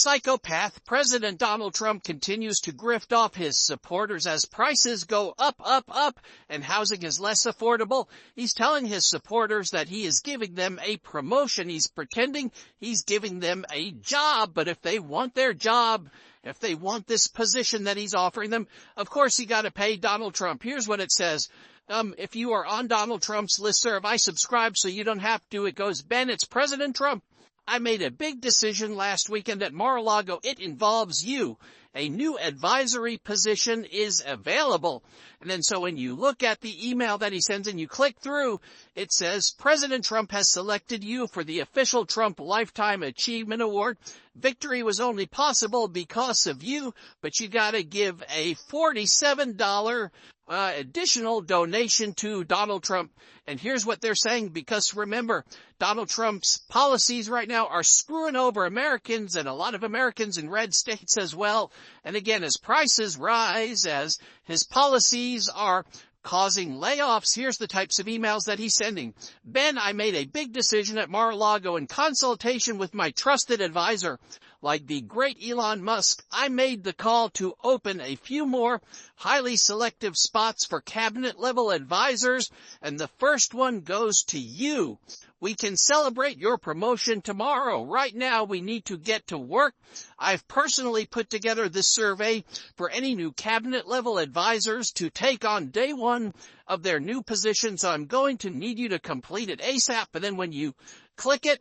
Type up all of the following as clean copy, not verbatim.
psychopath, President Donald Trump continues to grift off his supporters as prices go up, up, up, and housing is less affordable. He's telling his supporters that he is giving them a promotion. He's pretending he's giving them a job, but if they want their job, if they want this position that he's offering them, of course you got to pay Donald Trump. Here's what it says. If you are on Donald Trump's listserv, I subscribe so you don't have to. It goes, Ben, it's President Trump. I made a big decision last weekend at Mar-a-Lago. It involves you. A new advisory position is available. And then so when you look at the email that he sends and you click through, it says, President Trump has selected you for the official Trump Lifetime Achievement Award. Victory was only possible because of you, but you got to give a $47 additional donation to Donald Trump. And here's what they're saying, because remember, Donald Trump's policies right now are screwing over Americans and a lot of Americans in red states as well. And again, as prices rise, as his policies are causing layoffs, here's the types of emails that he's sending. Ben, I made a big decision at Mar-a-Lago in consultation with my trusted advisor. Like the great Elon Musk, I made the call to open a few more highly selective spots for cabinet-level advisors, and the first one goes to you. We can celebrate your promotion tomorrow. Right now, we need to get to work. I've personally put together this survey for any new cabinet-level advisors to take on day one of their new position, so I'm going to need you to complete it ASAP, and then when you click it,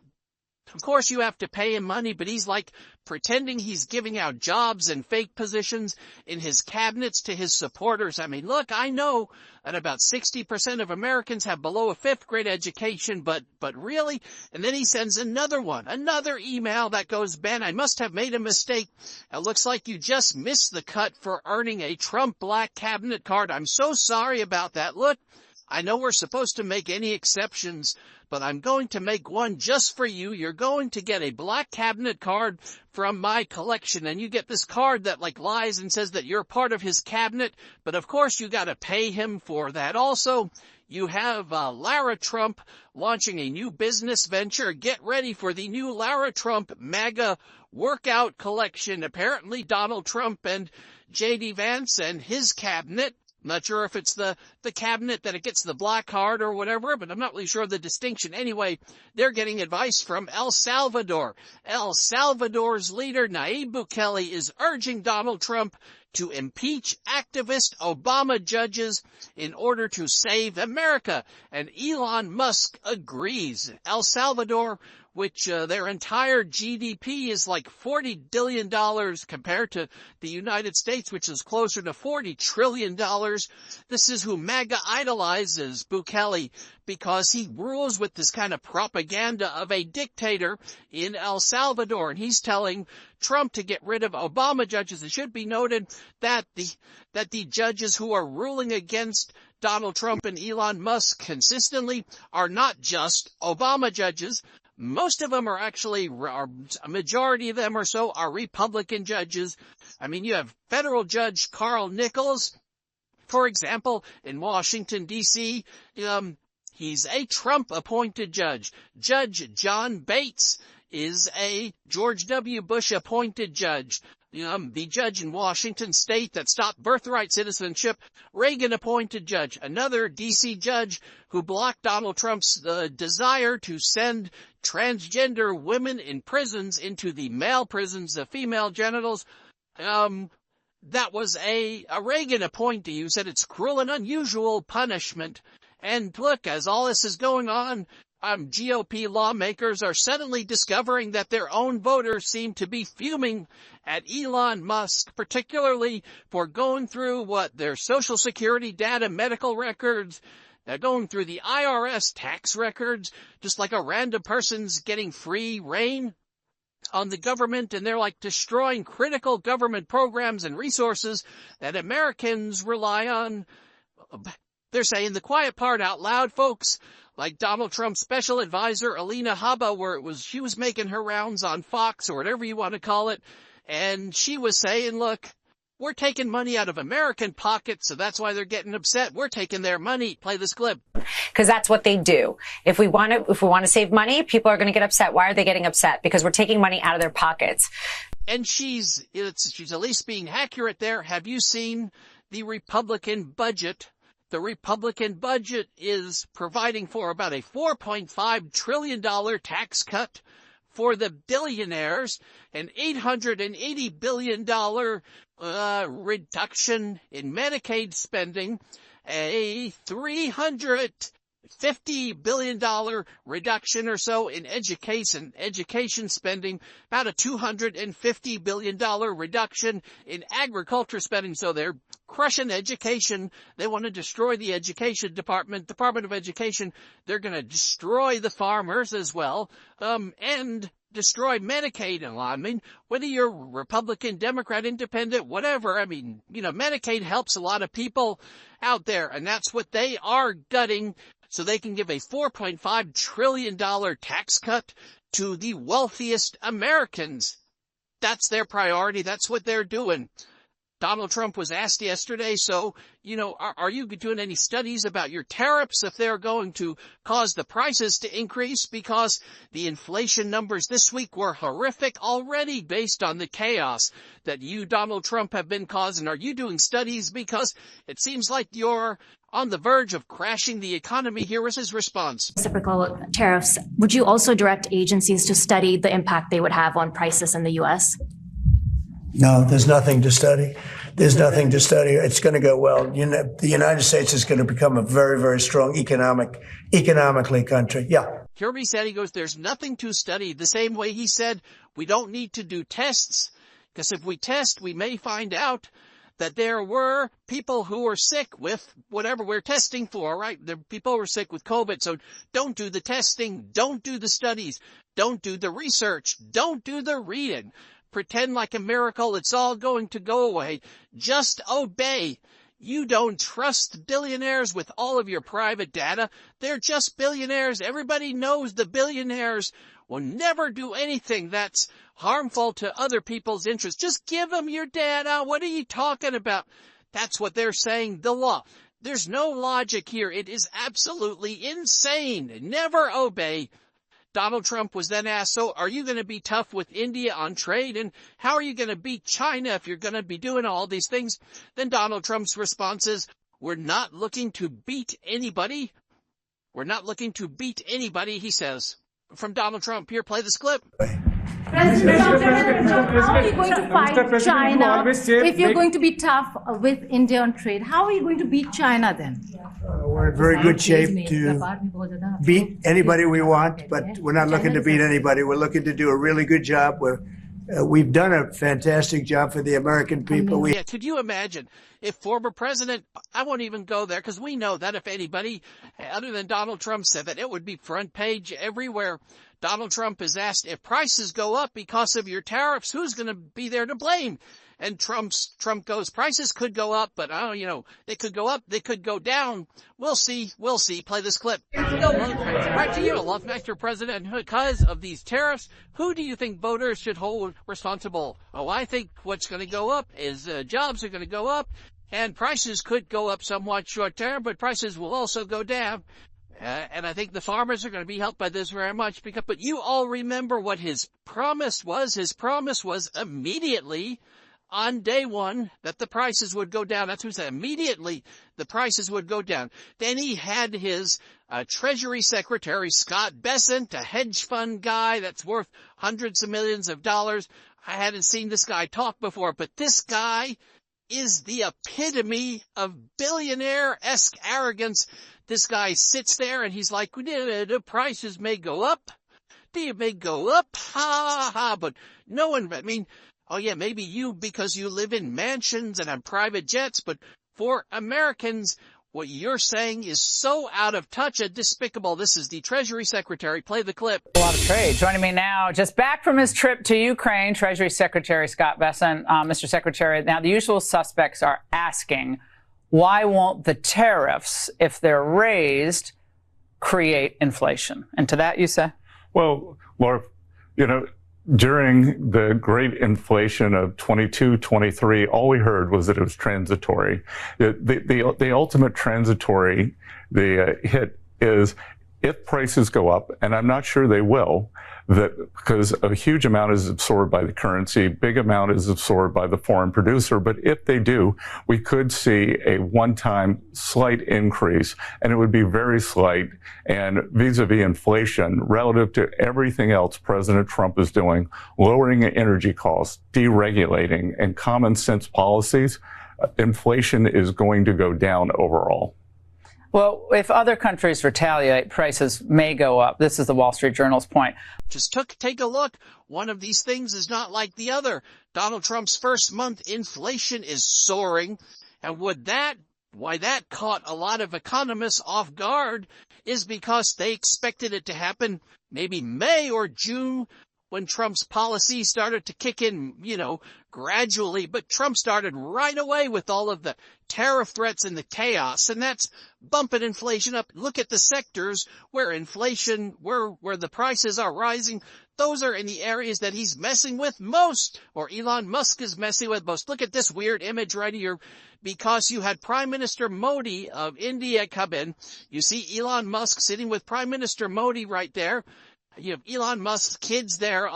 of course, you have to pay him money, but he's like pretending he's giving out jobs and fake positions in his cabinets to his supporters. I mean, look, I know that about 60% of Americans have below a fifth grade education, but really? And then he sends another email that goes, Ben, I must have made a mistake. It looks like you just missed the cut for earning a Trump Black Cabinet card. I'm so sorry about that. Look, I know we're supposed to make any exceptions, but I'm going to make one just for you. You're going to get a Black Cabinet card from my collection, and you get this card that like lies and says that you're part of his cabinet, but of course you got to pay him for that. Also, you have Lara Trump launching a new business venture. Get ready for the new Lara Trump MAGA workout collection. Apparently Donald Trump and J.D. Vance and his cabinet, not sure if it's the cabinet that it gets the black card or whatever, but I'm not really sure of the distinction. Anyway, they're getting advice from El Salvador. El Salvador's leader, Nayib Bukele, is urging Donald Trump to impeach activist Obama judges in order to save America. And Elon Musk agrees. El Salvador, which their entire GDP is like $40 billion compared to the United States, which is closer to $40 trillion. This is who MAGA idolizes, Bukele, because he rules with this kind of propaganda of a dictator in El Salvador. And he's telling Trump to get rid of Obama judges. It should be noted that the judges who are ruling against Donald Trump and Elon Musk consistently are not just Obama judges. Most of them are actually, a majority of them or so are Republican judges. I mean, you have federal judge Carl Nichols, for example, in Washington, D.C. He's a Trump-appointed judge. Judge John Bates is a George W. Bush-appointed judge. The judge in Washington state that stopped birthright citizenship, Reagan-appointed judge. Another D.C. judge who blocked Donald Trump's desire to send transgender women in prisons into the male prisons, the female genitals. That was a Reagan appointee who said it's cruel and unusual punishment. And look, as all this is going on, GOP lawmakers are suddenly discovering that their own voters seem to be fuming at Elon Musk, particularly for going through their Social Security data, medical records. They're going through the IRS tax records, just like a random person's getting free reign on the government, and they're like destroying critical government programs and resources that Americans rely on. They're saying the quiet part out loud, folks. Like Donald Trump's special advisor, Alina Habba, she was making her rounds on Fox or whatever you want to call it. And she was saying, look, we're taking money out of American pockets, so that's why they're getting upset. We're taking their money. Play this clip. Because that's what they do. If we want to save money, people are going to get upset. Why are they getting upset? Because we're taking money out of their pockets. And she's at least being accurate there. Have you seen the Republican budget? The Republican budget is providing for about a $4.5 trillion tax cut for the billionaires, an $880 billion reduction in Medicaid spending, a $350 billion reduction or so in education spending, about a $250 billion reduction in agriculture spending. So they're crushing education. They want to destroy the education Department of Education. They're going to destroy the farmers as well, and destroy Medicaid. I mean, whether you're Republican, Democrat, Independent, whatever, I mean, Medicaid helps a lot of people out there, and that's what they are gutting, so they can give a $4.5 trillion tax cut to the wealthiest Americans. That's their priority. That's what they're doing. Donald Trump was asked yesterday, so, are you doing any studies about your tariffs if they're going to cause the prices to increase? Because the inflation numbers this week were horrific already based on the chaos that you, Donald Trump, have been causing. Are you doing studies? Because it seems like you're on the verge of crashing the economy. Here was his response. Reciprocal tariffs. Would you also direct agencies to study the impact they would have on prices in the U.S.? No, there's nothing to study. There's nothing to study. It's going to go well. The United States is going to become a very, very strong economically country. Yeah. Kirby said, he goes, there's nothing to study. The same way he said, we don't need to do tests, because if we test, we may find out that there were people who were sick with whatever we're testing for, right? The people were sick with COVID. So don't do the testing. Don't do the studies. Don't do the research. Don't do the reading. Pretend like a miracle it's all going to go away. Just obey. You don't trust billionaires with all of your private data. They're just billionaires. Everybody knows the billionaires will never do anything that's harmful to other people's interests. Just give them your data. What are you talking about? That's what they're saying. The law. There's no logic here. It is absolutely insane. Never obey. Donald Trump was then asked, so are you going to be tough with India on trade? And how are you going to beat China if you're going to be doing all these things? Then Donald Trump's response is, we're not looking to beat anybody. We're not looking to beat anybody, he says. From Donald Trump, here, play this clip. President, how are you going to fight China if you're going to be tough with India on trade? How are you going to beat China then? We're in very good shape to beat anybody we want, but we're not looking to beat anybody. We're looking to do a really good job. We've done a fantastic job for the American people. Yeah, could you imagine if former president, I won't even go there because we know that if anybody other than Donald Trump said that, it would be front page everywhere. Donald Trump is asked, if prices go up because of your tariffs, who's going to be there to blame? And Trump goes, prices could go up, but they could go up, they could go down. We'll see. Play this clip. Back to you, Mr. President. Because of these tariffs, who do you think voters should hold responsible? Oh, I think what's going to go up is jobs are going to go up, and prices could go up somewhat short term, but prices will also go down. And I think the farmers are going to be helped by this very much. But you all remember what his promise was. His promise was immediately on day one that the prices would go down. That's what he said. Immediately the prices would go down. Then he had his Treasury Secretary, Scott Bessent, a hedge fund guy that's worth hundreds of millions of dollars. I hadn't seen this guy talk before, but this guy is the epitome of billionaire-esque arrogance. This guy sits there and he's like, the prices may go up. They may go up. Ha ha. But no one, oh yeah, maybe you because you live in mansions and have private jets. But for Americans, what you're saying is so out of touch and despicable. This is the Treasury Secretary. Play the clip. A lot of trade. Joining me now, just back from his trip to Ukraine, Treasury Secretary Scott Bessent. Mr. Secretary, now the usual suspects are asking, why won't the tariffs, if they're raised, create inflation? And to that you say? Well, Laura, during the great inflation of 22, 23, all we heard was that it was transitory. The ultimate transitory hit is if prices go up, and I'm not sure they will, that because a huge amount is absorbed by the currency, big amount is absorbed by the foreign producer. But if they do, we could see a one-time slight increase, and it would be very slight. And vis-a-vis inflation, relative to everything else President Trump is doing, lowering energy costs, deregulating, and common sense policies, inflation is going to go down overall. Well, if other countries retaliate, prices may go up. This is the Wall Street Journal's point. Just take a look. One of these things is not like the other. Donald Trump's first month inflation is soaring. And why that caught a lot of economists off guard is because they expected it to happen maybe May or June, when Trump's policy started to kick in, gradually. But Trump started right away with all of the tariff threats and the chaos, and that's bumping inflation up. Look at the sectors where inflation, where the prices are rising. Those are in the areas that he's messing with most, or Elon Musk is messing with most. Look at this weird image right here, because you had Prime Minister Modi of India come in. You see Elon Musk sitting with Prime Minister Modi right there. You have Elon Musk's kids there,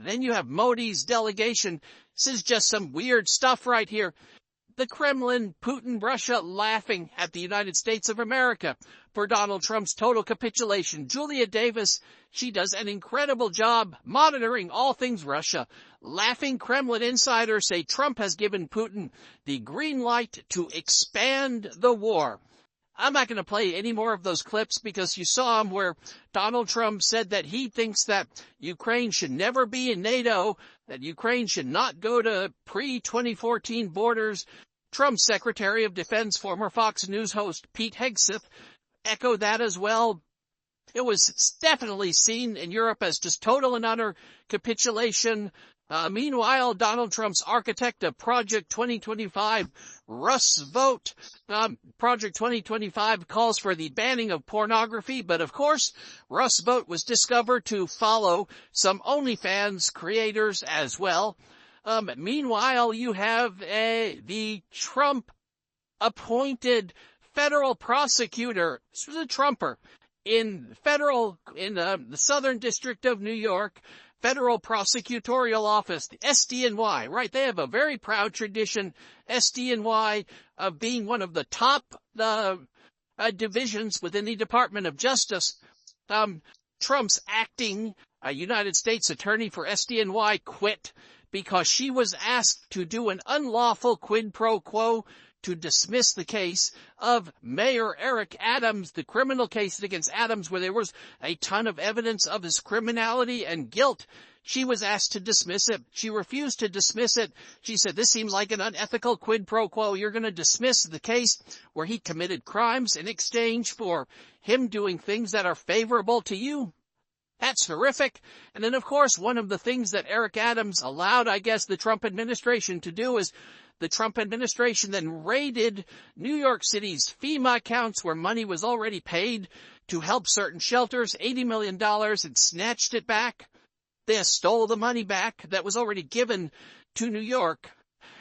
then you have Modi's delegation. This is just some weird stuff right here. The Kremlin, Putin, Russia laughing at the United States of America for Donald Trump's total capitulation. Julia Davis, she does an incredible job monitoring all things Russia. Laughing Kremlin insiders say Trump has given Putin the green light to expand the war. I'm not going to play any more of those clips because you saw them where Donald Trump said that he thinks that Ukraine should never be in NATO, that Ukraine should not go to pre-2014 borders. Trump's Secretary of Defense, former Fox News host Pete Hegseth, echoed that as well. It was definitely seen in Europe as just total and utter capitulation. Meanwhile, Donald Trump's architect of Project 2025, Russ Vought, Project 2025 calls for the banning of pornography, but of course, Russ Vought was discovered to follow some OnlyFans creators as well. Meanwhile, you have the Trump-appointed federal prosecutor, this was a Trumper, in the Southern District of New York, Federal Prosecutorial Office, the SDNY, right? They have a very proud tradition, SDNY, of being one of the top divisions within the Department of Justice. Trump's acting United States Attorney for SDNY quit because she was asked to do an unlawful quid pro quo to dismiss the case of Mayor Eric Adams, the criminal case against Adams, where there was a ton of evidence of his criminality and guilt. She was asked to dismiss it. She refused to dismiss it. She said, this seems like an unethical quid pro quo. You're going to dismiss the case where he committed crimes in exchange for him doing things that are favorable to you. That's horrific. And then, of course, one of the things that Eric Adams allowed, I guess, the Trump administration to do is the Trump administration then raided New York City's FEMA accounts where money was already paid to help certain shelters, $80 million, and snatched it back. They stole the money back that was already given to New York.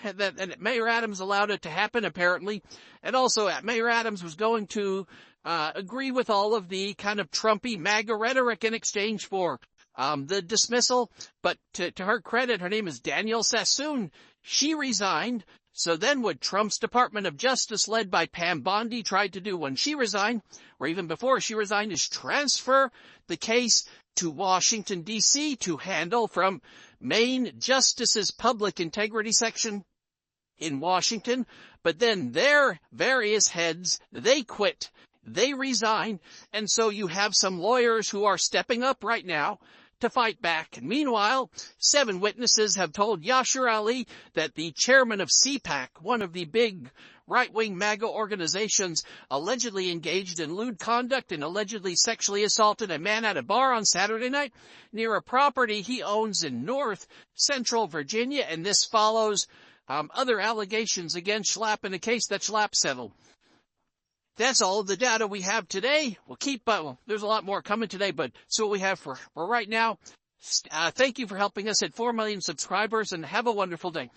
And Mayor Adams allowed it to happen, apparently. And also, Mayor Adams was going to agree with all of the kind of Trumpy MAGA rhetoric in exchange for the dismissal. But to her credit, her name is Danielle Sassoon. She resigned. So then what Trump's Department of Justice, led by Pam Bondi, tried to do when she resigned, or even before she resigned, is transfer the case to Washington, D.C. to handle from Maine Justice's Public Integrity Section in Washington. But then their various heads, they quit. They resigned. And so you have some lawyers who are stepping up right now to fight back. And meanwhile, 7 witnesses have told Yashar Ali that the chairman of CPAC, one of the big right-wing MAGA organizations, allegedly engaged in lewd conduct and allegedly sexually assaulted a man at a bar on Saturday night near a property he owns in North Central Virginia. And this follows other allegations against Schlapp in a case that Schlapp settled. That's all of the data we have today. We'll keep, there's a lot more coming today, but so what we have for right now. Thank you for helping us hit 4 million subscribers, and have a wonderful day.